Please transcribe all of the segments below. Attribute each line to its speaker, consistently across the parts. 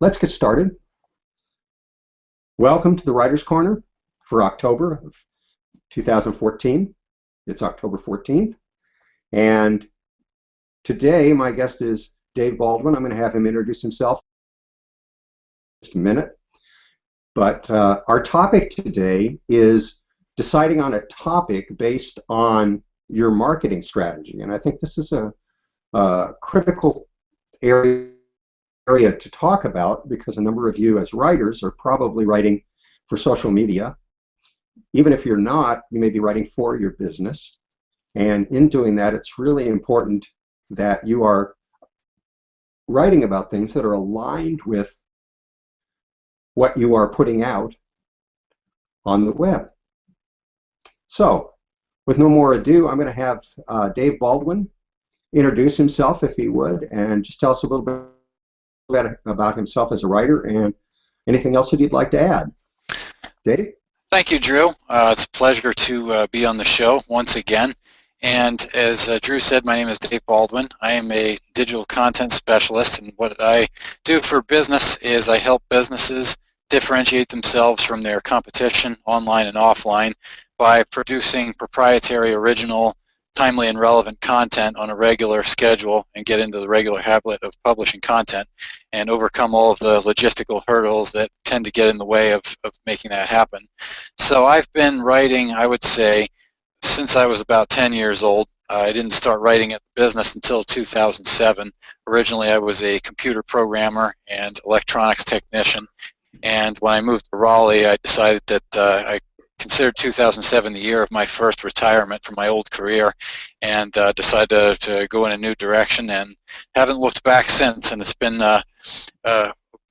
Speaker 1: let's get started. Welcome to the Writer's Corner for October of 2014. It's October 14th. And today my guest is Dave Baldwin. I'm going to have him introduce himself in just a minute. But our topic today is deciding on a topic based on your marketing strategy. And I think this is a critical area to talk about because a number of you as writers are probably writing for social media. Even if you're not, you may be writing for your business. And in doing that, it's really important that you are writing about things that are aligned with what you are putting out on the web. So, with no more ado, I'm going to have Dave Baldwin introduce himself, if he would, and just tell us a little bit about himself as a writer and anything else that you'd like to add. Dave?
Speaker 2: Thank you, Drew. It's a pleasure to be on the show once again. And as Drew said, my name is Dave Baldwin. I am a digital content specialist, and what I do for business is I help businesses differentiate themselves from their competition, online and offline, by producing proprietary, original, timely, and relevant content on a regular schedule and get into the regular habit of publishing content and overcome all of the logistical hurdles that tend to get in the way of making that happen. So I've been writing, I would say, since I was about 10 years old. I didn't start writing at the business until 2007. Originally, I was a computer programmer and electronics technician, and when I moved to Raleigh, I decided that I considered 2007 the year of my first retirement from my old career, and decided to go in a new direction, and haven't looked back since. And it's been a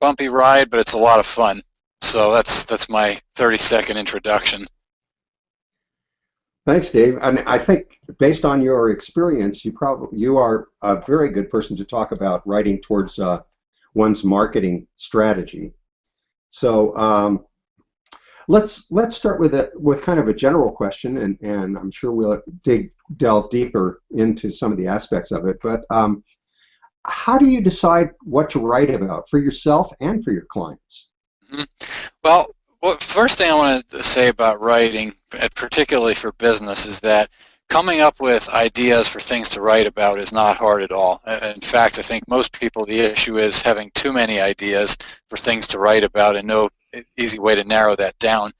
Speaker 2: bumpy ride, but it's a lot of fun. So that's my 30-second introduction.
Speaker 1: Thanks, Dave. And I think based on your experience, you are a very good person to talk about writing towards one's marketing strategy. So let's start with kind of a general question, and I'm sure we'll delve deeper into some of the aspects of it. But how do you decide what to write about for yourself and for your clients?
Speaker 2: Mm-hmm. Well, first thing I want to say about writing, particularly for business, is that coming up with ideas for things to write about is not hard at all. In fact, I think most people, the issue is having too many ideas for things to write about and no easy way to narrow that down.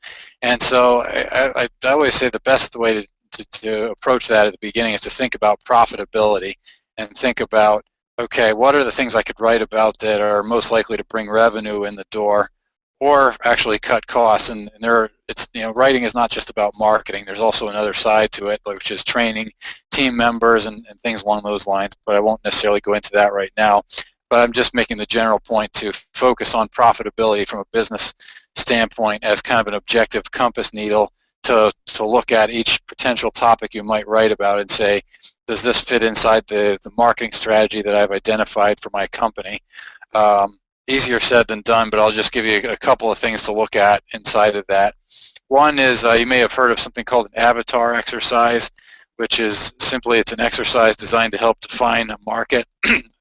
Speaker 2: And so I always say the best way to approach that at the beginning is to think about profitability and think about, okay, what are the things I could write about that are most likely to bring revenue in the door or actually cut costs. And writing is not just about marketing. There's also another side to it, which is training team members and things along those lines, but I won't necessarily go into that right now. But I'm just making the general point to focus on profitability from a business standpoint as kind of an objective compass needle to look at each potential topic you might write about and say, does this fit inside the marketing strategy that I've identified for my company? Easier said than done, but I'll just give you a couple of things to look at inside of that. One is you may have heard of something called an avatar exercise, which is simply it's an exercise designed to help define a market,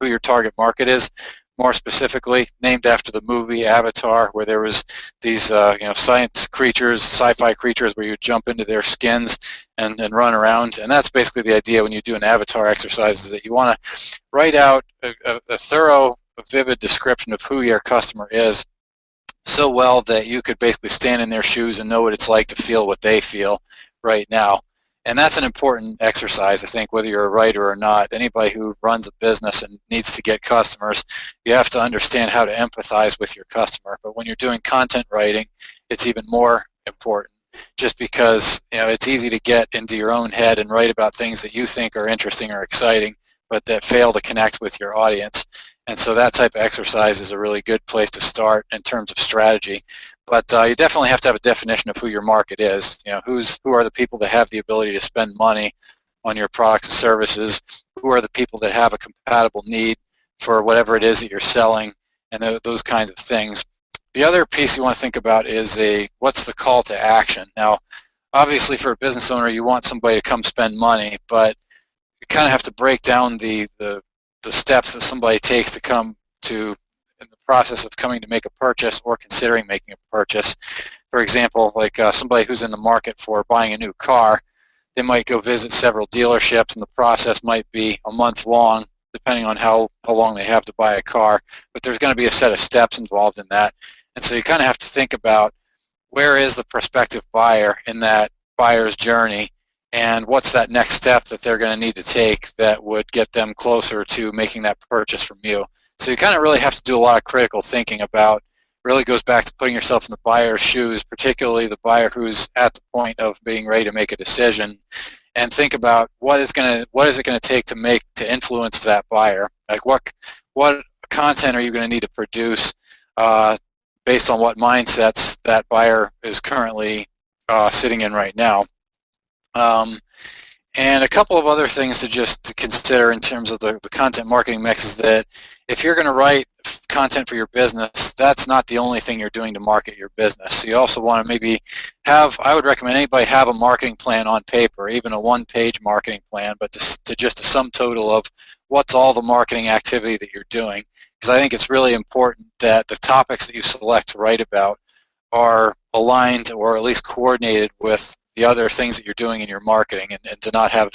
Speaker 2: who your target market is. More specifically, named after the movie Avatar, where there was these science creatures, sci-fi creatures, where you jump into their skins and run around. And that's basically the idea when you do an avatar exercise, is that you want to write out a thorough, vivid description of who your customer is so well that you could basically stand in their shoes and know what it's like to feel what they feel right now. And that's an important exercise, I think, whether you're a writer or not. Anybody who runs a business and needs to get customers, you have to understand how to empathize with your customer. But when you're doing content writing, it's even more important, just because it's easy to get into your own head and write about things that you think are interesting or exciting, but that fail to connect with your audience. And so that type of exercise is a really good place to start in terms of strategy. But you definitely have to have a definition of who your market is. Who are the people that have the ability to spend money on your products and services? Who are the people that have a compatible need for whatever it is that you're selling, and those kinds of things. The other piece you want to think about is what's the call to action. Now, obviously for a business owner, you want somebody to come spend money, but you kind of have to break down the steps that somebody takes to come to in the process of coming to make a purchase or considering making a purchase. For example, like somebody who's in the market for buying a new car, they might go visit several dealerships, and the process might be a month long, depending on how long they have to buy a car. But there's going to be a set of steps involved in that. And so you kind of have to think about where is the prospective buyer in that buyer's journey, and what's that next step that they're going to need to take that would get them closer to making that purchase from you. So you kind of really have to do a lot of critical thinking about, really goes back to putting yourself in the buyer's shoes, particularly the buyer who's at the point of being ready to make a decision, and think about what is it going to take to influence that buyer. Like what content are you going to need to produce based on what mindsets that buyer is currently sitting in right now. And a couple of other things to consider in terms of the content marketing mix is that if you're going to write content for your business, that's not the only thing you're doing to market your business. So you also want to maybe I would recommend anybody have a marketing plan on paper, even a one-page marketing plan, but to just a sum total of what's all the marketing activity that you're doing. Because I think it's really important that the topics that you select to write about are aligned or at least coordinated with the other things that you're doing in your marketing, and to not have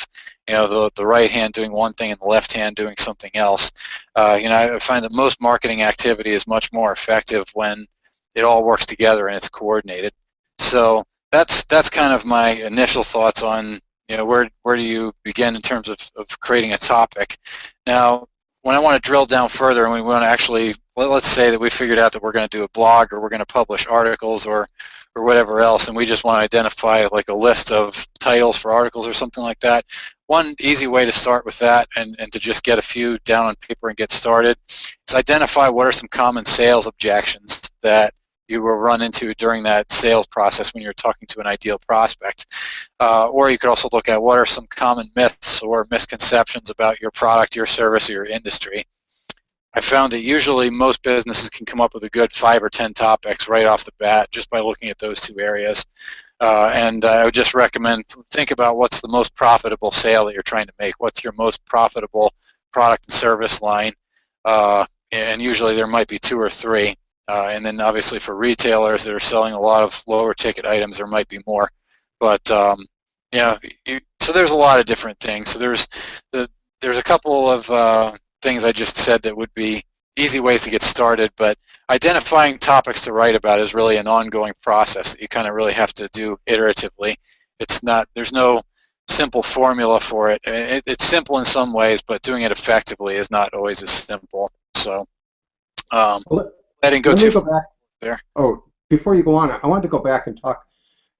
Speaker 2: the right hand doing one thing and the left hand doing something else. I find that most marketing activity is much more effective when it all works together and it's coordinated. So that's kind of my initial thoughts on where do you begin in terms of creating a topic. Now, when I want to drill down further and we want to actually, let's say that we figured out that we're going to do a blog or we're going to publish articles or whatever else, and we just want to identify like a list of titles for articles or something like that. One easy way to start with that and to just get a few down on paper and get started is identify what are some common sales objections that you will run into during that sales process when you're talking to an ideal prospect. Or you could also look at what are some common myths or misconceptions about your product, your service, or your industry. I found that usually most businesses can come up with a good 5 or 10 topics right off the bat just by looking at those two areas. And I would just recommend think about what's the most profitable sale that you're trying to make. What's your most profitable product and service line? And usually there might be 2 or 3. And then obviously for retailers that are selling a lot of lower ticket items, there might be more. But so there's a lot of different things. So there's a couple of things I just said that would be easy ways to get started, but identifying topics to write about is really an ongoing process that you kind of really have to do iteratively. There's no simple formula for it. It's simple in some ways, but doing it effectively is not always as simple. So letting go too far there.
Speaker 1: Oh, before you go on, I wanted to go back and talk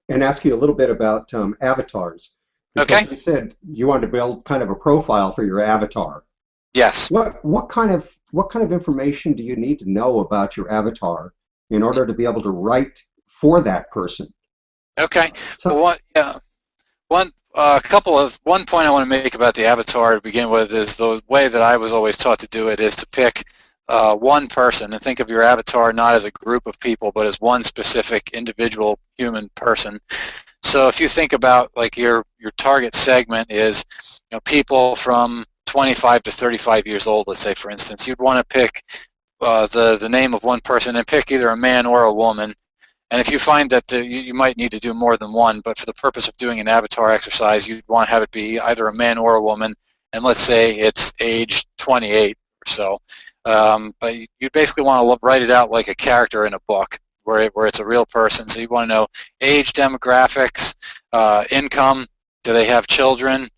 Speaker 1: and ask you a little bit about avatars. Because
Speaker 2: Okay.
Speaker 1: you said you wanted to build kind of a profile for your avatar.
Speaker 2: Yes.
Speaker 1: What kind of information do you need to know about your avatar in order to be able to write for that person?
Speaker 2: Okay. One point I want to make about the avatar to begin with is the way that I was always taught to do it is to pick one person and think of your avatar not as a group of people but as one specific individual human person. So if you think about like your target segment is people from 25 to 35 years old, let's say, for instance, you'd want to pick the name of one person and pick either a man or a woman. And if you find that you might need to do more than one, but for the purpose of doing an avatar exercise, you'd want to have it be either a man or a woman, and let's say it's age 28 or so. But you basically want to write it out like a character in a book where it's a real person. So you want to know age, demographics, income, do they have children,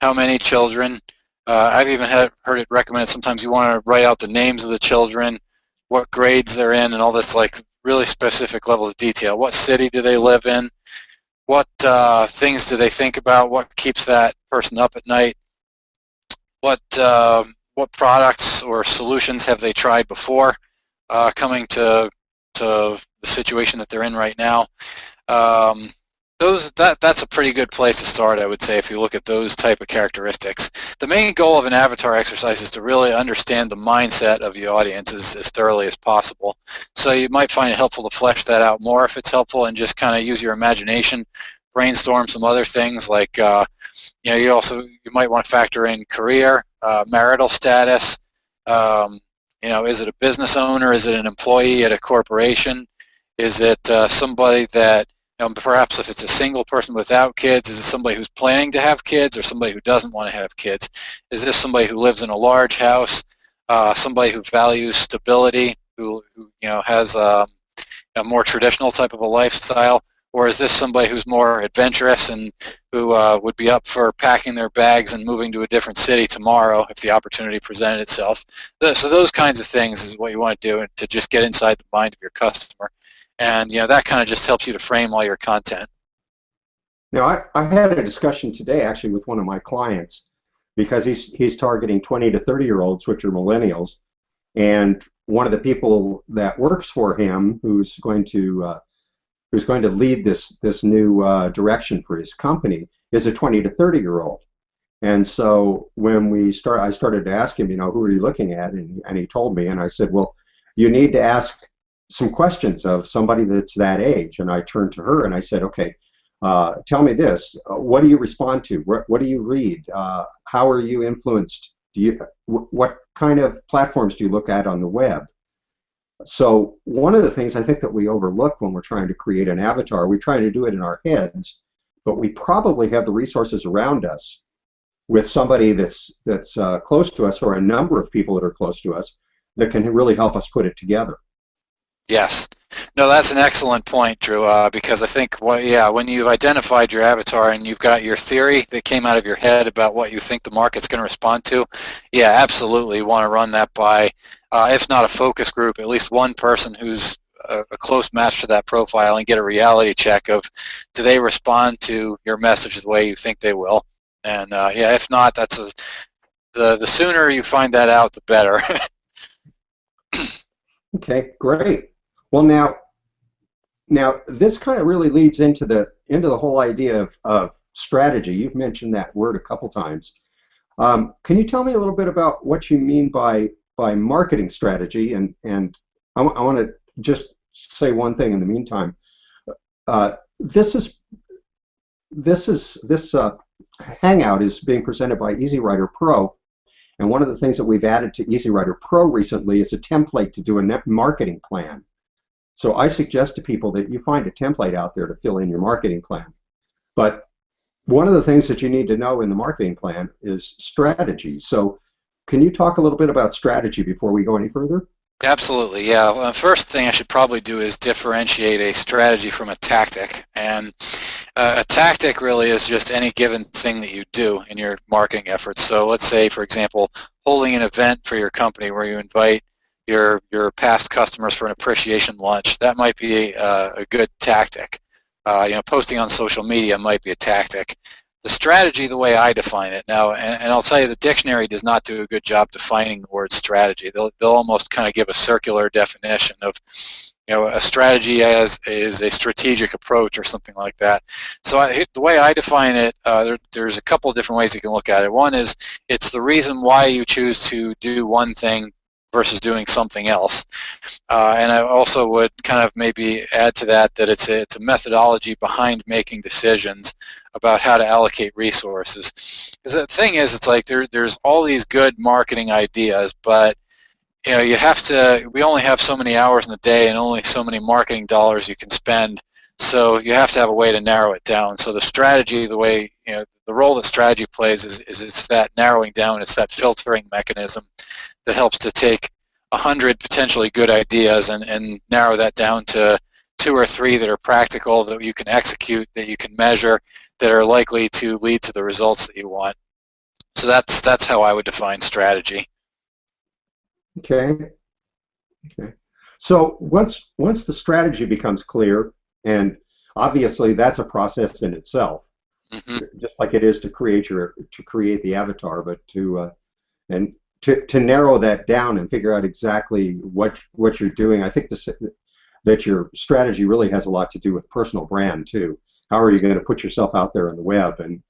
Speaker 2: how many children. I've even heard it recommended sometimes you want to write out the names of the children, what grades they're in, and all this like really specific levels of detail. What city do they live in? What things do they think about? What keeps that person up at night? What products or solutions have they tried before coming to the situation that they're in right now? That's a pretty good place to start, I would say, if you look at those type of characteristics. The main goal of an avatar exercise is to really understand the mindset of the audience as thoroughly as possible. So you might find it helpful to flesh that out more if it's helpful, and just kind of use your imagination, brainstorm some other things like you might want to factor in career, marital status, You know, is it a business owner? Is it an employee at a corporation? Is it somebody that, perhaps if it's a single person without kids, is it somebody who's planning to have kids or somebody who doesn't want to have kids? Is this somebody who lives in a large house, somebody who values stability, who has a more traditional type of a lifestyle? Or is this somebody who's more adventurous and who would be up for packing their bags and moving to a different city tomorrow if the opportunity presented itself? So those kinds of things is what you want to do to just get inside the mind of your customer. And that kind of just helps you to frame all your content.
Speaker 1: Now, I had a discussion today actually with one of my clients because he's targeting 20 to 30-year-olds, which are millennials. And one of the people that works for him who's going to lead this new direction for his company is a 20 to 30-year-old. And so when I started to ask him, who are you looking at? And he told me, and I said, well, you need to ask some questions of somebody that's that age. And I turned to her and I said, okay, tell me this. What do you respond to? What do you read? How are you influenced? What kind of platforms do you look at on the web? So one of the things I think that we overlook when we're trying to create an avatar, we try to do it in our heads, but we probably have the resources around us with somebody that's close to us, or a number of people that are close to us that can really help us put it together.
Speaker 2: Yes. No, that's an excellent point, Drew, because I think, when you've identified your avatar and you've got your theory that came out of your head about what you think the market's going to respond to, absolutely you want to run that by, if not a focus group, at least one person who's a close match to that profile, and get a reality check of, do they respond to your message the way you think they will? And if not, the sooner you find that out, the better.
Speaker 1: Okay, great. Well, now this kind of really leads into the whole idea of strategy. You've mentioned that word a couple times. Can you tell me a little bit about what you mean by marketing strategy? And I want to just say one thing in the meantime. This Hangout is being presented by EasyWriter Pro. And one of the things that we've added to EasyWriter Pro recently is a template to do a marketing plan. So I suggest to people that you find a template out there to fill in your marketing plan. But one of the things that you need to know in the marketing plan is strategy. So can you talk a little bit about strategy before we go any further?
Speaker 2: Absolutely, yeah. Well, the first thing I should probably do is differentiate a strategy from a tactic. And a tactic really is just any given thing that you do in your marketing efforts. So let's say, for example, holding an event for your company where you invite your past customers for an appreciation lunch. That might be a good tactic. Posting on social media might be a tactic. The strategy, the way I define it now, and I'll tell you, the dictionary does not do a good job defining the word strategy. They'll almost kind of give a circular definition of, a strategy is a strategic approach or something like that. So the way I define it, there's a couple of different ways you can look at it. One is it's the reason why you choose to do one thing versus doing something else. And I also would kind of maybe add to that it's a methodology behind making decisions about how to allocate resources. Because the thing is, it's like there's all these good marketing ideas, but we only have so many hours in the day and only so many marketing dollars you can spend. So you have to have a way to narrow it down. So the strategy, the way, the role that strategy plays is it's that narrowing down, it's that filtering mechanism that helps to take 100 potentially good ideas and narrow that down to 2 or 3 that are practical, that you can execute, that you can measure, that are likely to lead to the results that you want. So that's how I would define strategy.
Speaker 1: Okay. So once the strategy becomes clear, and obviously that's a process in itself, just like it is to create the avatar, but to narrow that down and figure out exactly what you're doing. I think that your strategy really has a lot to do with personal brand too. How are you going to put yourself out there on the web? And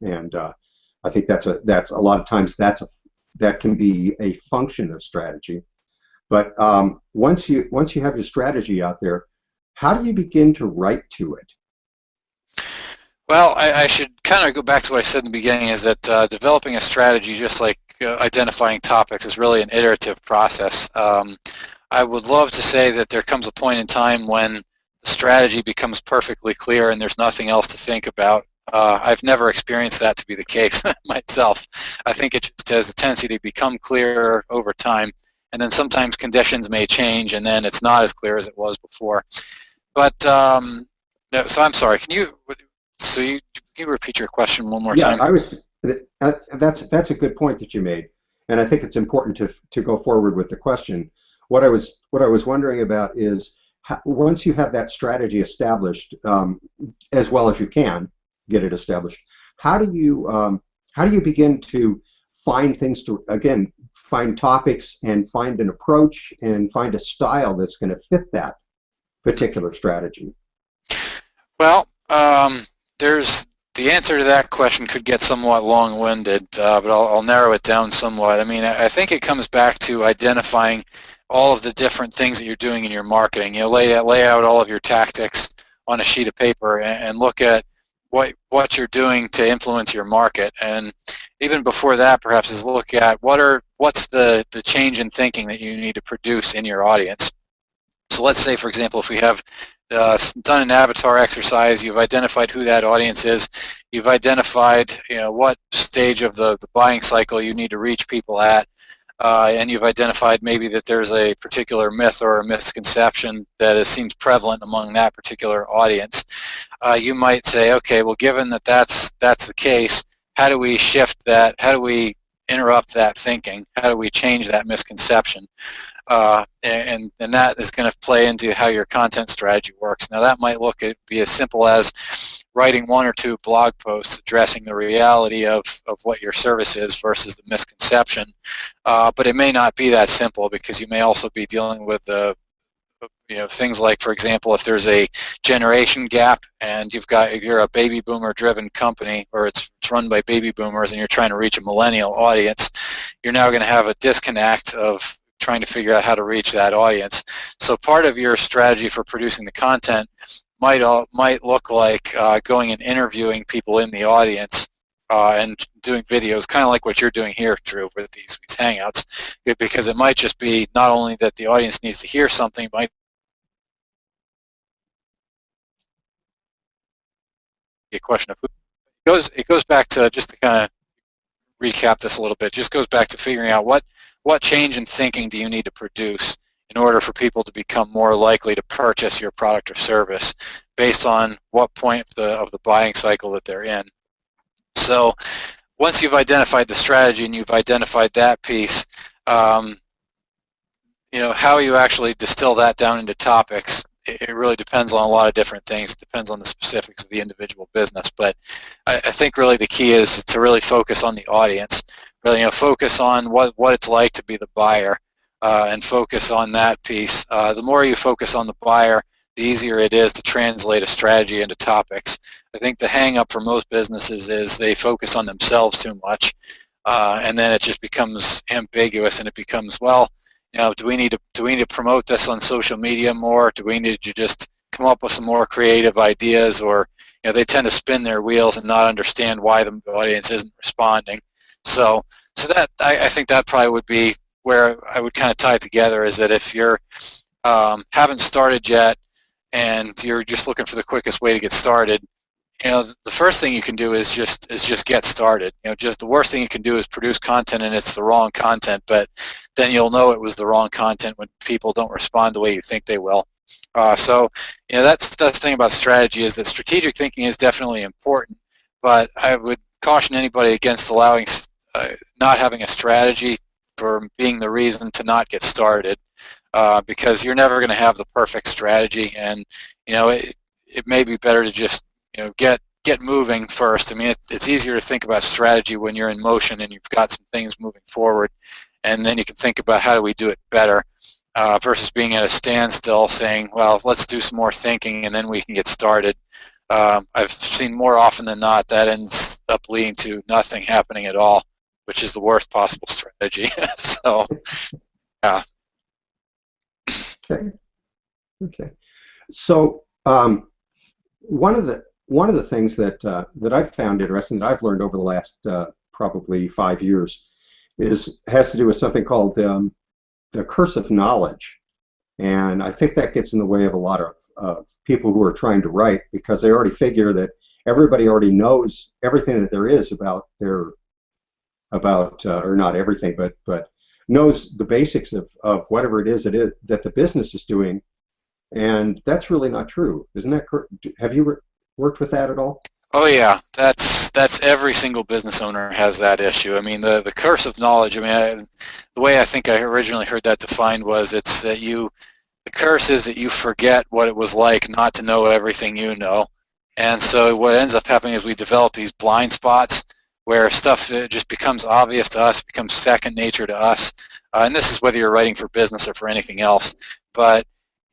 Speaker 1: I think that's a lot of times that can be a function of strategy. But once you have your strategy out there, how do you begin to write to it?
Speaker 2: Well, I should kind of go back to what I said in the beginning, is that developing a strategy, just like identifying topics is really an iterative process. I would love to say that there comes a point in time when the strategy becomes perfectly clear and there's nothing else to think about. I've never experienced that to be the case myself. I think it just has a tendency to become clearer over time, and then sometimes conditions may change and then it's not as clear as it was before. But so I'm sorry, can you repeat your question one more
Speaker 1: Yeah,
Speaker 2: time?
Speaker 1: I was. That's a good point that you made, and I think it's important to go forward with the question. What I was wondering about is once you have that strategy established, as well as you can get it established, how do you begin to find things to again find topics and find an approach and find a style that's going to fit that particular strategy?
Speaker 2: Well, there's the answer to that question could get somewhat long-winded, but I'll narrow it down somewhat. I mean, I think it comes back to identifying all of the different things that you're doing in your marketing. You know, lay out all of your tactics on a sheet of paper and look at what you're doing to influence your market. And even before that, perhaps, is look at what's the change in thinking that you need to produce in your audience. So let's say, for example, if we have done an avatar exercise, you've identified who that audience is, you've identified what stage of the buying cycle you need to reach people at, and you've identified maybe that there's a particular myth or a misconception that seems prevalent among that particular audience. You might say, okay, well, given that that's the case, how do we shift that? How do we interrupt that thinking? How do we change that misconception? And that is going to play into how your content strategy works. Now, that might be as simple as writing 1 or 2 blog posts addressing the reality of what your service is versus the misconception. But it may not be that simple, because you may also be dealing with things like, for example, if there's a generation gap and you're a baby boomer driven company, or it's run by baby boomers, and you're trying to reach a millennial audience, you're now going to have a disconnect of trying to figure out how to reach that audience. So part of your strategy for producing the content might look like going and interviewing people in the audience and doing videos, kind of like what you're doing here, Drew, with these Hangouts, because it might just be not only that the audience needs to hear something, it might be a question of who. It goes back to, just to kind of recap this a little bit, just goes back to figuring out what change in thinking do you need to produce in order for people to become more likely to purchase your product or service based on what point of the buying cycle that they're in. So once you've identified the strategy and you've identified that piece, how you actually distill that down into topics, it really depends on a lot of different things. It depends on the specifics of the individual business. But I think really the key is to really focus on the audience. Really, focus on what it's like to be the buyer, and focus on that piece. The more you focus on the buyer, the easier it is to translate a strategy into topics. I think the hang-up for most businesses is they focus on themselves too much, and then it just becomes ambiguous, and it becomes, well, do we need to promote this on social media more? Do we need to just come up with some more creative ideas? Or they tend to spin their wheels and not understand why the audience isn't responding. So that I think that probably would be where I would kind of tie it together, is that if you're haven't started yet and you're just looking for the quickest way to get started, the first thing you can do is just get started. Just the worst thing you can do is produce content and it's the wrong content, but then you'll know it was the wrong content when people don't respond the way you think they will. So that's the thing about strategy, is that strategic thinking is definitely important, but I would caution anybody against allowing not having a strategy for being the reason to not get started, because you're never going to have the perfect strategy, and it may be better to just get moving first. I mean, it's easier to think about strategy when you're in motion and you've got some things moving forward, and then you can think about how do we do it better, versus being at a standstill saying, well, let's do some more thinking and then we can get started. I've seen more often than not that ends up leading to nothing happening at all, which is the worst possible strategy. So, yeah.
Speaker 1: Okay. So one of the things that I've found interesting, that I've learned over the last probably 5 years, has to do with something called the curse of knowledge. And I think that gets in the way of a lot of people who are trying to write, because they already figure that everybody already knows everything that there is about or not everything, but knows the basics of whatever it is that the business is doing. And that's really not true. Isn't that correct? Have you worked with that at all?
Speaker 2: Oh yeah, that's every single business owner has that issue. I mean, the curse of knowledge. I mean, the way I think I originally heard that defined was it's that the curse is that you forget what it was like not to know everything you know. And so what ends up happening is we develop these blind spots where stuff just becomes obvious to us, becomes second nature to us. And this is whether you're writing for business or for anything else. But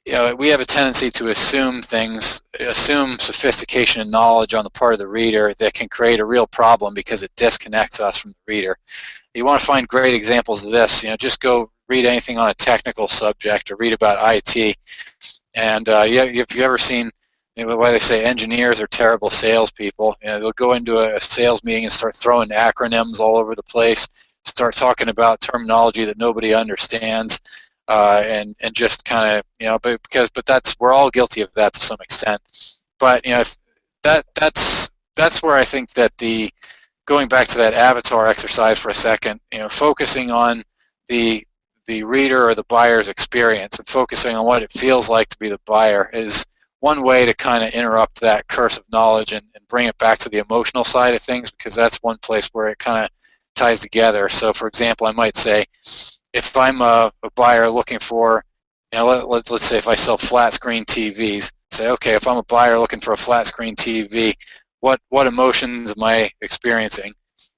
Speaker 2: we have a tendency to assume things, assume sophistication and knowledge on the part of the reader that can create a real problem because it disconnects us from the reader. You want to find great examples of this, just go read anything on a technical subject or read about IT. And if you've ever seen why they say engineers are terrible salespeople, they'll go into a sales meeting and start throwing acronyms all over the place, start talking about terminology that nobody understands. And just kind of but that's, we're all guilty of that to some extent. But if that's where I think that going back to that avatar exercise for a second, focusing on the reader or the buyer's experience and focusing on what it feels like to be the buyer is one way to kind of interrupt that curse of knowledge and bring it back to the emotional side of things, because that's one place where it kind of ties together. So for example, I might say, if I'm a buyer looking for, let's say if I sell flat screen TVs, say, okay, if I'm a buyer looking for a flat screen TV, what emotions am I experiencing?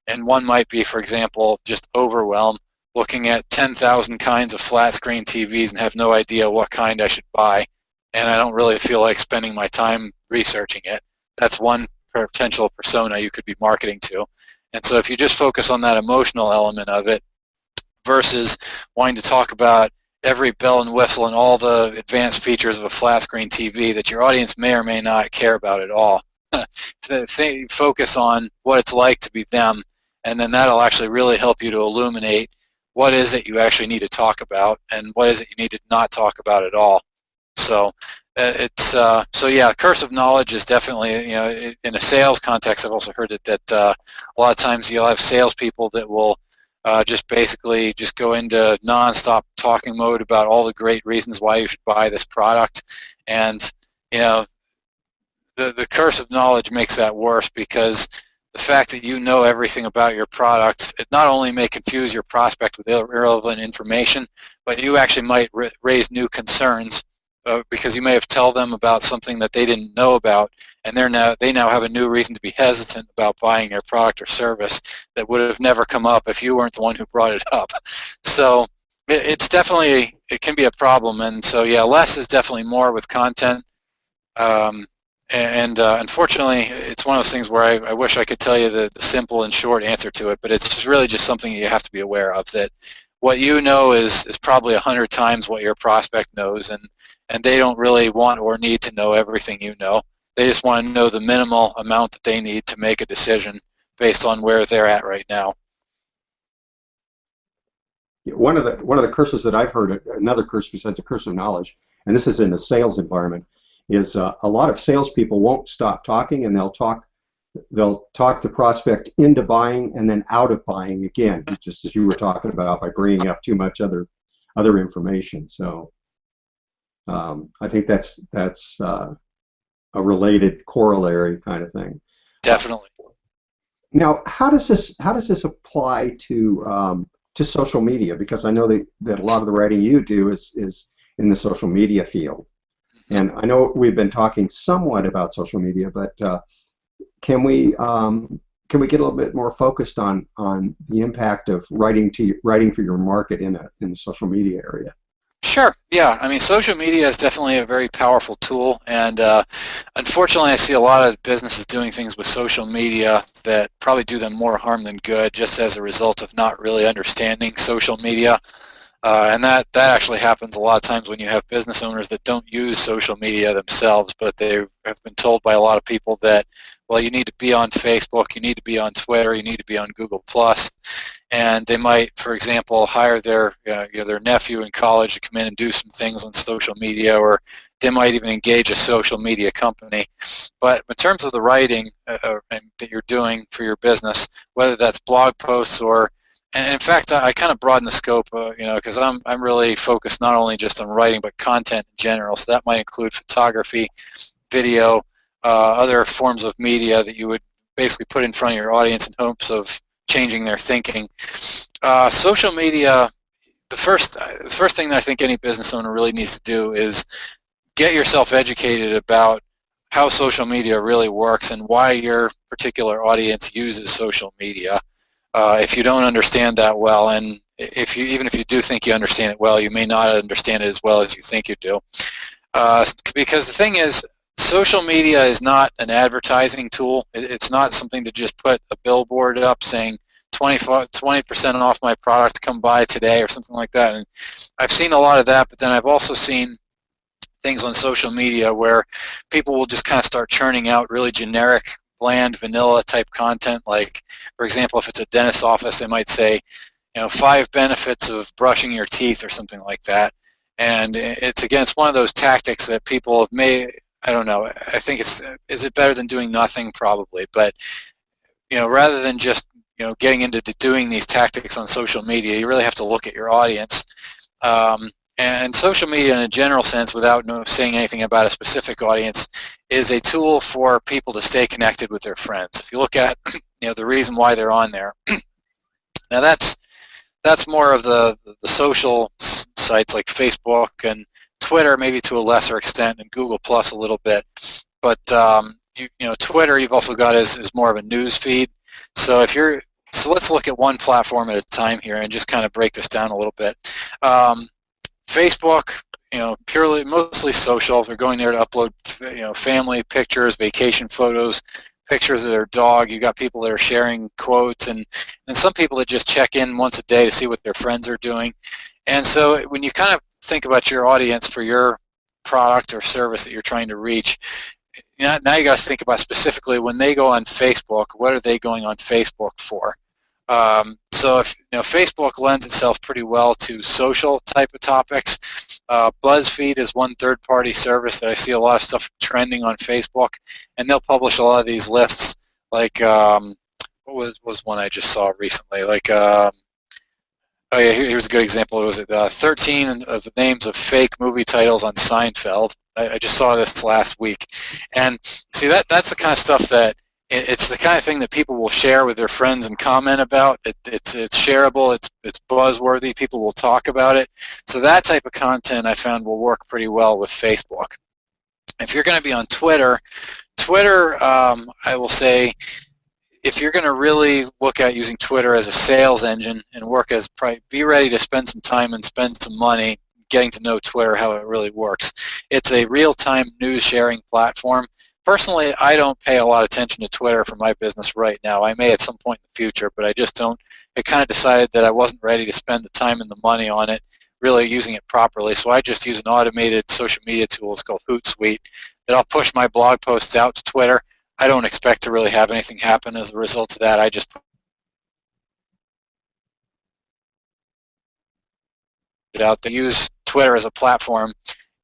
Speaker 2: And one might be, for example, just overwhelm, looking at 10,000 kinds of flat screen TVs and have no idea what kind I should buy, and I don't really feel like spending my time researching it. That's one potential persona you could be marketing to. And so if you just focus on that emotional element of it, versus wanting to talk about every bell and whistle and all the advanced features of a flat screen TV that your audience may or may not care about at all. Focus on what it's like to be them, and then that'll actually really help you to illuminate what is it you actually need to talk about and what is it you need to not talk about at all. So so yeah, curse of knowledge is definitely, in a sales context, I've also heard that a lot of times you'll have salespeople that will just basically just go into non-stop talking mode about all the great reasons why you should buy this product. And the curse of knowledge makes that worse, because the fact that you know everything about your product, it not only may confuse your prospect with irrelevant information, but you actually might raise new concerns because you may have told them about something that they didn't know about, and they now have a new reason to be hesitant about buying your product or service that would have never come up if you weren't the one who brought it up. So it can be a problem. And so yeah, less is definitely more with content. Unfortunately, it's one of those things where I wish I could tell you the simple and short answer to it, but it's just really just something you have to be aware of, that what you know is probably 100 times what your prospect knows, and they don't really want or need to know everything you know. They just want to know the minimal amount that they need to make a decision based on where they're at right now.
Speaker 1: One of the curses that I've heard, another curse besides the curse of knowledge, and this is in a sales environment, is a lot of salespeople won't stop talking, and they'll talk the prospect into buying and then out of buying again, just as you were talking about, by bringing up too much other information. So I think that's a related corollary kind of thing.
Speaker 2: Definitely.
Speaker 1: Now, how does this apply to social media? Because I know that a lot of the writing you do is in the social media field, and I know we've been talking somewhat about social media, but can we get a little bit more focused on the impact of writing for your market in the social media area?
Speaker 2: Sure. Yeah. I mean, social media is definitely a very powerful tool, and unfortunately, I see a lot of businesses doing things with social media that probably do them more harm than good, just as a result of not really understanding social media. And that actually happens a lot of times when you have business owners that don't use social media themselves, but they have been told by a lot of people that, well, you need to be on Facebook, you need to be on Twitter, you need to be on Google Plus, and they might, for example, hire their nephew in college to come in and do some things on social media, or they might even engage a social media company. But in terms of the writing that you're doing for your business, whether that's blog posts or, and in fact, I kind of broaden the scope, because I'm really focused not only just on writing but content in general. So that might include photography, video, other forms of media that you would basically put in front of your audience in hopes of changing their thinking. Social media, the first thing that I think any business owner really needs to do is get yourself educated about how social media really works and why your particular audience uses social media. If you don't understand that well, and even if you do think you understand it well, you may not understand it as well as you think you do. Because the thing is, social media is not an advertising tool. It's not something to just put a billboard up saying 20% off my product, come buy today, or something like that. And I've seen a lot of that, but then I've also seen things on social media where people will just kind of start churning out really generic, bland, vanilla type content. Like, for example, if it's a dentist's office, they might say, 5 benefits of brushing your teeth or something like that. And it's one of those tactics that people I don't know, I think is it better than doing nothing? Probably. But, rather than just, getting into doing these tactics on social media, you really have to look at your audience. And social media in a general sense, without saying anything about a specific audience, is a tool for people to stay connected with their friends. If you look at the reason why they're on there, now that's more of the social sites like Facebook and Twitter, maybe to a lesser extent, and Google Plus a little bit. But Twitter you've also got is more of a news feed. So let's look at one platform at a time here and just kind of break this down a little bit. Facebook, mostly social. They're going there to upload, family pictures, vacation photos, pictures of their dog. You got people that are sharing quotes, and some people that just check in once a day to see what their friends are doing. And so when you kind of think about your audience for your product or service that you're trying to reach, now you got to think about specifically when they go on Facebook, what are they going on Facebook for? So if Facebook lends itself pretty well to social type of topics. BuzzFeed is one third-party service that I see a lot of stuff trending on Facebook, and they'll publish a lot of these lists. Like what was one I just saw recently? Like oh yeah, here's a good example. It was 13 of the names of fake movie titles on Seinfeld. I just saw this last week, and see that's the kind of stuff that. It's the kind of thing that people will share with their friends and comment about. It's shareable. It's buzzworthy. People will talk about it. So that type of content I found will work pretty well with Facebook. If you're going to be on Twitter, I will say, if you're going to really look at using Twitter as a sales engine and be ready to spend some time and spend some money getting to know Twitter, how it really works. It's a real-time news sharing platform. Personally, I don't pay a lot of attention to Twitter for my business right now. I may at some point in the future, but I just don't. I kind of decided that I wasn't ready to spend the time and the money on it, really using it properly. So I just use an automated social media tool. It's called Hootsuite that I'll push my blog posts out to Twitter. I don't expect to really have anything happen as a result of that. I just put it out there. Use Twitter as a platform.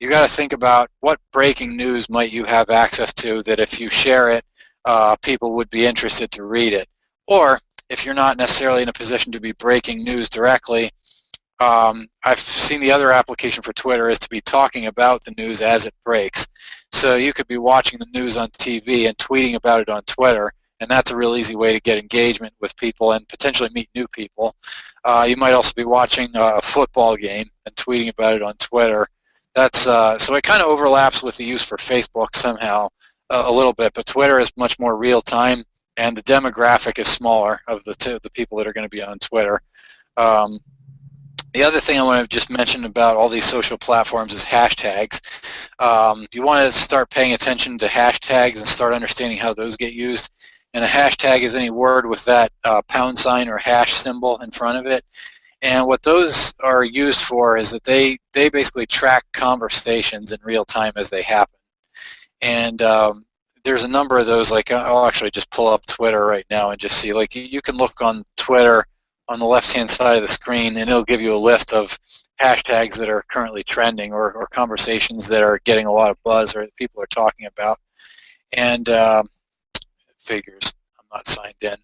Speaker 2: You got to think about what breaking news might you have access to that if you share it, people would be interested to read it. Or if you're not necessarily in a position to be breaking news directly, I've seen the other application for Twitter is to be talking about the news as it breaks. So you could be watching the news on TV and tweeting about it on Twitter, and that's a real easy way to get engagement with people and potentially meet new people. You might also be watching a football game and tweeting about it on Twitter. That's so it kind of overlaps with the use for Facebook somehow a little bit, but Twitter is much more real time, and the demographic is smaller of the people that are going to be on Twitter. The other thing I want to just mention about all these social platforms is hashtags. You want to start paying attention to hashtags and start understanding how those get used. And a hashtag is any word with that pound sign or hash symbol in front of it. And what those are used for is that they basically track conversations in real time as they happen. And there's a number of those. Like, I'll actually just pull up Twitter right now and just see. Like, you can look on Twitter on the left-hand side of the screen, and it'll give you a list of hashtags that are currently trending, or conversations that are getting a lot of buzz, or that people are talking about. And figures, I'm not signed in,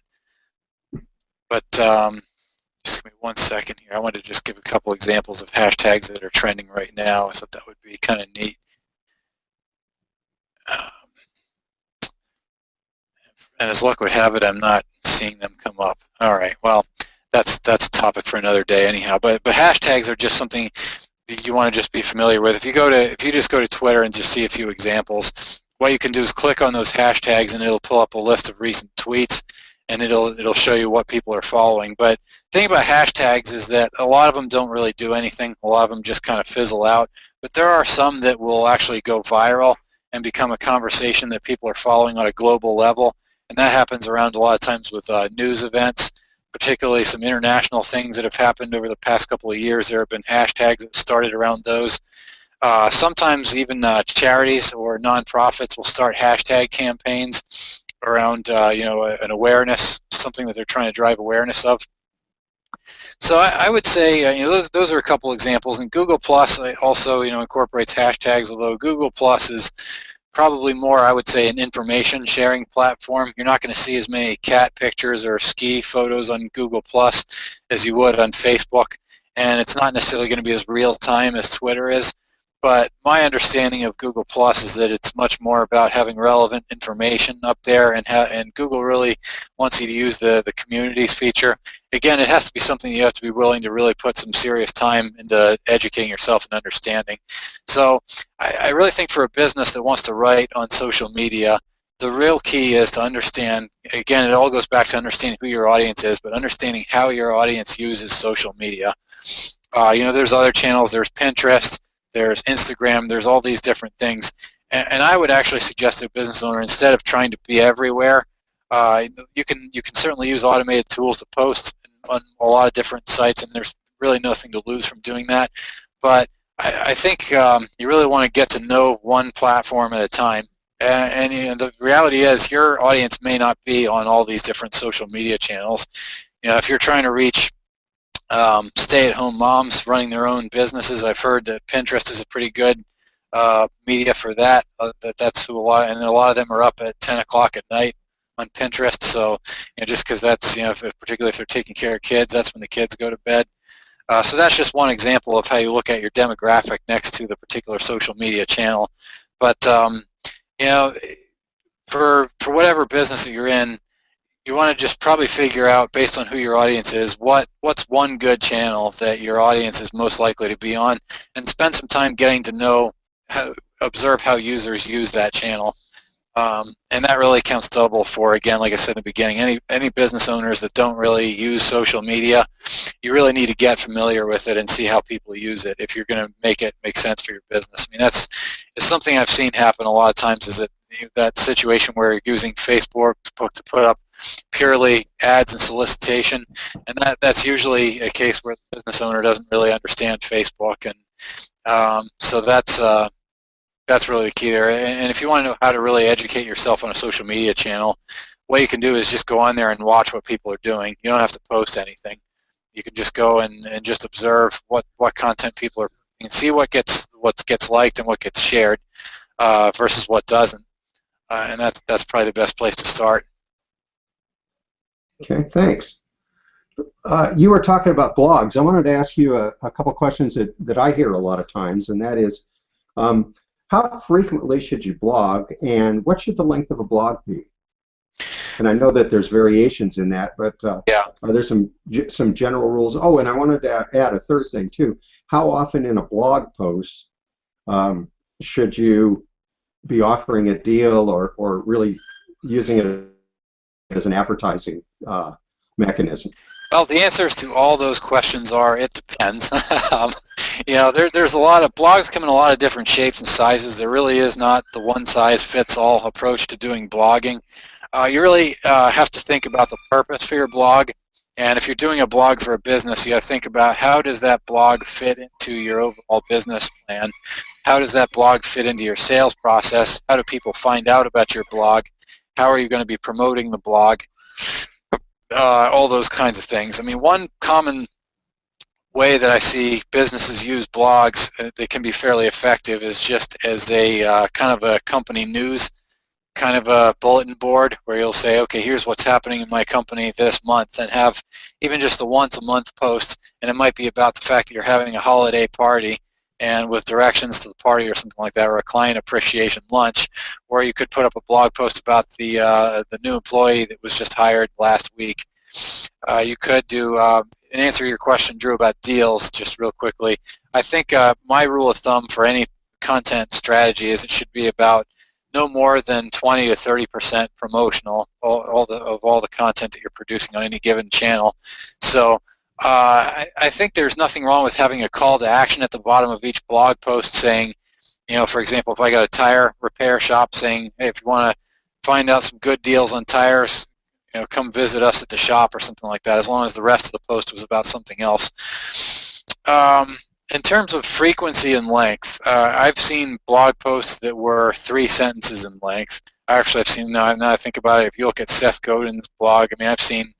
Speaker 2: but just give me 1 second here. I wanted to just give a couple examples of hashtags that are trending right now. I thought that would be kind of neat. And as luck would have it, I'm not seeing them come up. All right, well, that's a topic for another day anyhow. But hashtags are just something you want to just be familiar with. If you just go to Twitter and just see a few examples, what you can do is click on those hashtags, and it'll pull up a list of recent tweets, and it'll show you what people are following. But the thing about hashtags is that a lot of them don't really do anything. A lot of them just kind of fizzle out. But there are some that will actually go viral and become a conversation that people are following on a global level. And that happens around a lot of times with news events, particularly some international things that have happened over the past couple of years. There have been hashtags that started around those. Sometimes even charities or nonprofits will start hashtag campaigns around an awareness, something that they're trying to drive awareness of. So I would say those are a couple examples. And Google Plus also incorporates hashtags, although Google Plus is probably more, I would say, an information sharing platform. You're not going to see as many cat pictures or ski photos on Google Plus as you would on Facebook, and it's not necessarily going to be as real time as Twitter is. But my understanding of Google Plus is that it's much more about having relevant information up there, and Google really wants you to use the communities feature. Again, it has to be something you have to be willing to really put some serious time into educating yourself and understanding. So I really think for a business that wants to write on social media, the real key is to understand, again, it all goes back to understanding who your audience is, but understanding how your audience uses social media. There's other channels, there's Pinterest, there's Instagram, there's all these different things. And I would actually suggest to a business owner, instead of trying to be everywhere, you can certainly use automated tools to post on a lot of different sites, and there's really nothing to lose from doing that. But I think you really want to get to know one platform at a time. And the reality is your audience may not be on all these different social media channels. If you're trying to reach stay-at-home moms running their own businesses, I've heard that Pinterest is a pretty good media for that. That's who a lot of them are up at 10 o'clock at night on Pinterest. So just because that's particularly if they're taking care of kids, that's when the kids go to bed. So that's just one example of how you look at your demographic next to the particular social media channel. But for whatever business that you're in, you want to just probably figure out, based on who your audience is, what's one good channel that your audience is most likely to be on, and spend some time getting to know, observe how users use that channel. And that really counts double for, again, like I said in the beginning, any business owners that don't really use social media, you really need to get familiar with it and see how people use it if you're going to make it make sense for your business. I mean, it's something I've seen happen a lot of times, is that situation where you're using Facebook to put up purely ads and solicitation, and that's usually a case where the business owner doesn't really understand Facebook, and so that's really the key there. And if you want to know how to really educate yourself on a social media channel, what you can do is just go on there and watch what people are doing. You don't have to post anything. You can just go and just observe what content people are, and see what gets liked and what gets shared versus what doesn't. And that's probably the best place to start.
Speaker 1: Okay, thanks. You were talking about blogs. I wanted to ask you a couple questions that I hear a lot of times, and that is, how frequently should you blog, and what should the length of a blog be? And I know that there's variations in that, but
Speaker 2: Yeah.
Speaker 1: are there some general rules? Oh, and I wanted to add a third thing too. How often in a blog post should you be offering a deal or really using it as an advertising mechanism?
Speaker 2: Well, the answers to all those questions are, it depends. There's a lot of blogs come in a lot of different shapes and sizes. There really is not the one-size-fits-all approach to doing blogging. You really have to think about the purpose for your blog. And if you're doing a blog for a business, you got to think about how does that blog fit into your overall business plan? How does that blog fit into your sales process? How do people find out about your blog? How are you going to be promoting the blog? All those kinds of things. I mean, one common way that I see businesses use blogs that can be fairly effective is just as a kind of a company news kind of a bulletin board where you'll say, okay, here's what's happening in my company this month, and have even just a once a month post, and it might be about the fact that you're having a holiday party and with directions to the party or something like that, or a client appreciation lunch, or you could put up a blog post about the new employee that was just hired last week. You could do, and answer your question, Drew, about deals, just real quickly. I think my rule of thumb for any content strategy is it should be about no more than 20 to 30% promotional of all the content that you're producing on any given channel. So I think there's nothing wrong with having a call to action at the bottom of each blog post saying, you know, for example, if I got a tire repair shop saying, hey, if you want to find out some good deals on tires, you know, come visit us at the shop or something like that, as long as the rest of the post was about something else. In terms of frequency and length, I've seen blog posts that were 3 sentences in length. Actually, I've seen, now I think about it, if you look at Seth Godin's blog, I mean, I've seen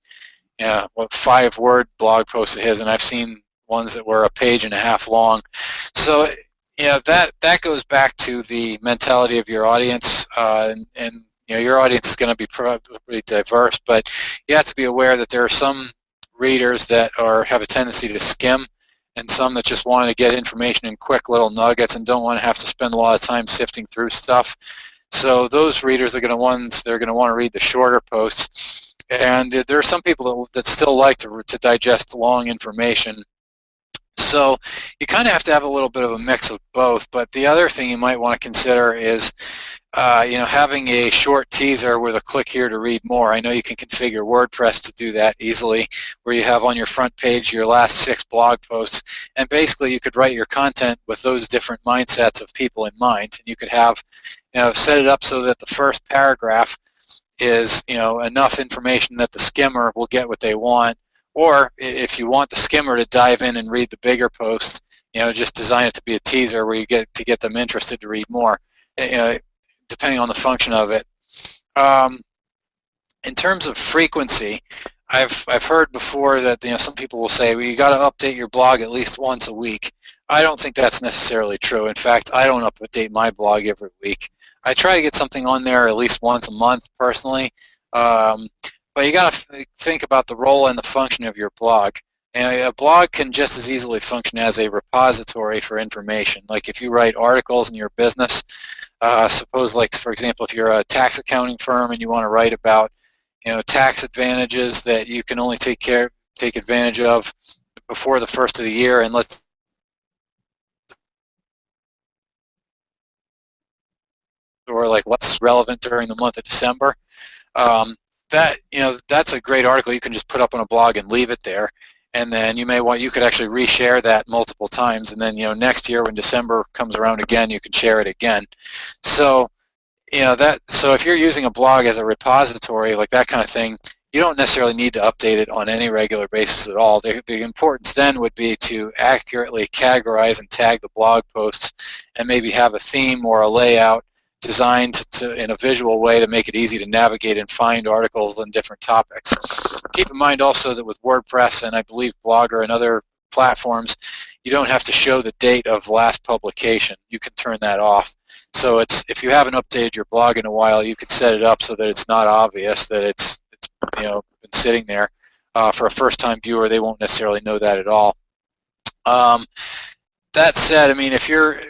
Speaker 2: 5-word blog posts of his, and I've seen ones that were a page and a half long. So, that goes back to the mentality of your audience, and your audience is going to be probably diverse, but you have to be aware that there are some readers that have a tendency to skim, and some that just want to get information in quick little nuggets and don't want to have to spend a lot of time sifting through stuff. So those readers are going to want to read the shorter posts. And there are some people that still like to digest long information. So you kind of have to have a little bit of a mix of both. But the other thing you might want to consider is having a short teaser with a click here to read more. I know you can configure WordPress to do that easily, where you have on your front page your last 6 blog posts, and basically you could write your content with those different mindsets of people in mind. And you could have, set it up so that the first paragraph is, enough information that the skimmer will get what they want, or if you want the skimmer to dive in and read the bigger post, just design it to be a teaser where you get them interested to read more. Depending on the function of it. In terms of frequency, I've heard before that some people will say, well, you got to update your blog at least once a week. I don't think that's necessarily true. In fact, I don't update my blog every week. I try to get something on there at least once a month personally, but you got to think about the role and the function of your blog. And a blog can just as easily function as a repository for information. Like if you write articles in your business, suppose, like, for example, if you're a tax accounting firm and you want to write about, tax advantages that you can only take advantage of before the first of the year, and what's relevant during the month of December. That's a great article you can just put up on a blog and leave it there. And then you could actually reshare that multiple times, and then next year when December comes around again, you can share it again. So so if you're using a blog as a repository, like that kind of thing, you don't necessarily need to update it on any regular basis at all. The importance then would be to accurately categorize and tag the blog posts, and maybe have a theme or a layout designed in a visual way to make it easy to navigate and find articles on different topics. Keep in mind also that with WordPress and I believe Blogger and other platforms, you don't have to show the date of last publication. You can turn that off. So if you haven't updated your blog in a while, you could set it up so that it's not obvious that it's been sitting there. For a first-time viewer, they won't necessarily know that at all. That said, I mean, if you're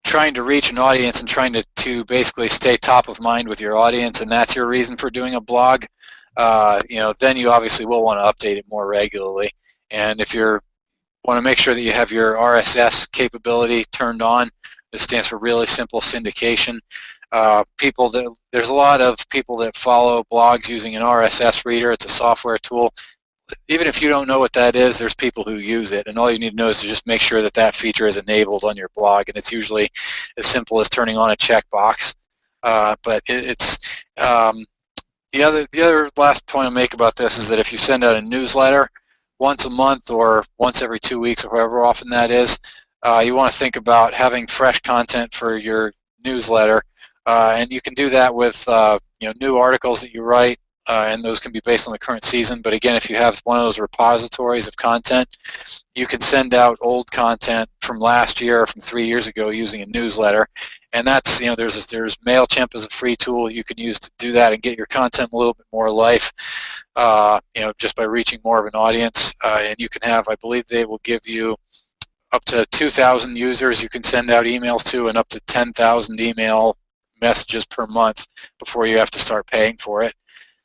Speaker 2: trying to reach an audience and trying to basically stay top of mind with your audience, and that's your reason for doing a blog, then you obviously will want to update it more regularly. And if you want to make sure that you have your RSS capability turned on, it stands for really simple syndication. There's a lot of people that follow blogs using an RSS reader. It's a software tool. Even if you don't know what that is, there's people who use it, and all you need to know is to just make sure that that feature is enabled on your blog, and it's usually as simple as turning on a checkbox. But the other last point I'll make about this is that if you send out a newsletter once a month or once every 2 weeks or however often that is, you want to think about having fresh content for your newsletter, and you can do that with new articles that you write, and those can be based on the current season. But again, if you have one of those repositories of content, you can send out old content from last year or from 3 years ago using a newsletter. And that's, there's MailChimp as a free tool you can use to do that and get your content a little bit more life, just by reaching more of an audience. And you can have, I believe they will give you up to 2,000 users you can send out emails to, and up to 10,000 email messages per month before you have to start paying for it.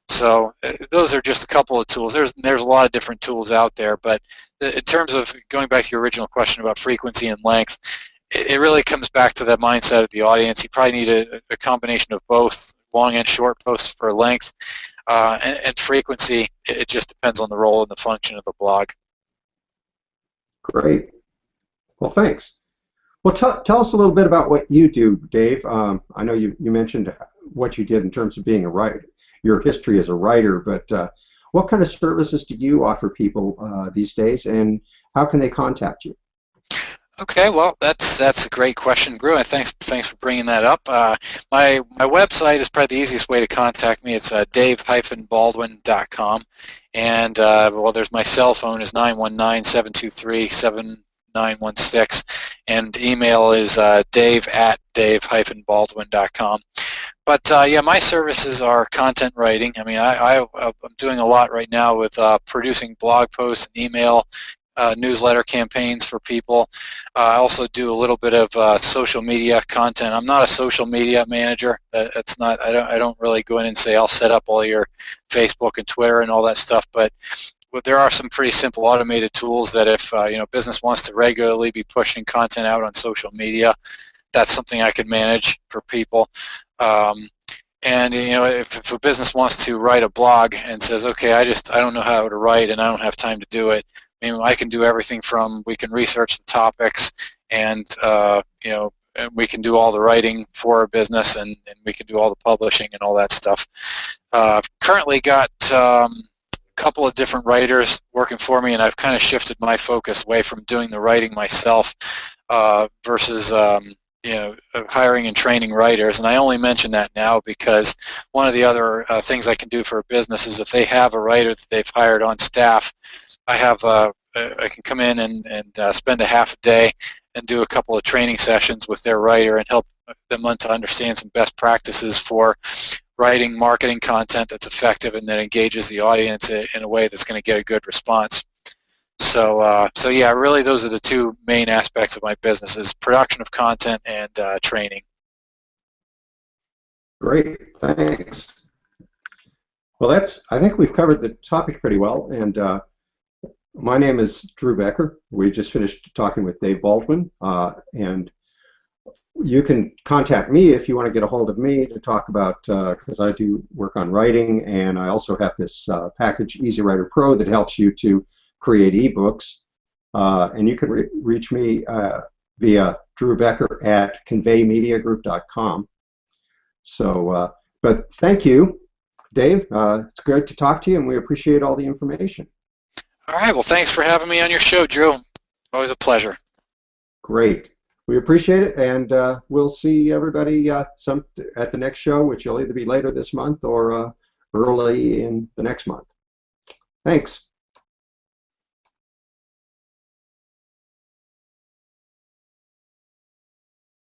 Speaker 2: So those are just a couple of tools. There's a lot of different tools out there, but in terms of going back to your original question about frequency and length, it really comes back to the mindset of the audience. You probably need a combination of both, long and short posts for length, and frequency. It just depends on the role and the function of the blog.
Speaker 1: Great. Well, thanks. Well, tell us a little bit about what you do, Dave. I know you mentioned what you did in terms of being a writer, your history as a writer, but what kind of services do you offer people these days, and how can they contact you?
Speaker 2: Okay, well, that's a great question, Brew, and thanks for bringing that up. My website is probably the easiest way to contact me. It's dave-baldwin.com, and well, there's my cell phone is 919-723-7916, and email is dave@dave-baldwin.com. But yeah, my services are content writing. I mean, I'm doing a lot right now with producing blog posts and email newsletter campaigns for people. I also do a little bit of social media content. I'm not a social media manager. That's not. I don't really go in and say I'll set up all your Facebook and Twitter and all that stuff. But there are some pretty simple automated tools that if business wants to regularly be pushing content out on social media, that's something I could manage for people. And if a business wants to write a blog and says, okay, I don't know how to write and I don't have time to do it, I mean, I can do everything from we can research the topics and and we can do all the writing for a business, and we can do all the publishing and all that stuff. I've currently got a couple of different writers working for me, and I've kind of shifted my focus away from doing the writing myself versus hiring and training writers. And I only mention that now because one of the other things I can do for a business is if they have a writer that they've hired on staff, I can come in and spend a half a day and do a couple of training sessions with their writer and help them to understand some best practices for writing marketing content that's effective and that engages the audience in a way that's going to get a good response. So yeah, really those are the two main aspects of my business: is production of content and training.
Speaker 1: Great, thanks. Well, I think we've covered the topic pretty well, and my name is Drew Becker. We just finished talking with Dave Baldwin, and you can contact me if you want to get a hold of me to talk about, because I do work on writing, and I also have this package, Easy Writer Pro, that helps you to create ebooks, and you can reach me via drewbecker@conveymediagroup.com. So, but thank you, Dave. It's great to talk to you, and we appreciate all the information.
Speaker 2: All right, well, thanks for having me on your show, Drew. Always a pleasure.
Speaker 1: Great. We appreciate it, and we'll see everybody at the next show, which will either be later this month or early in the next month. Thanks.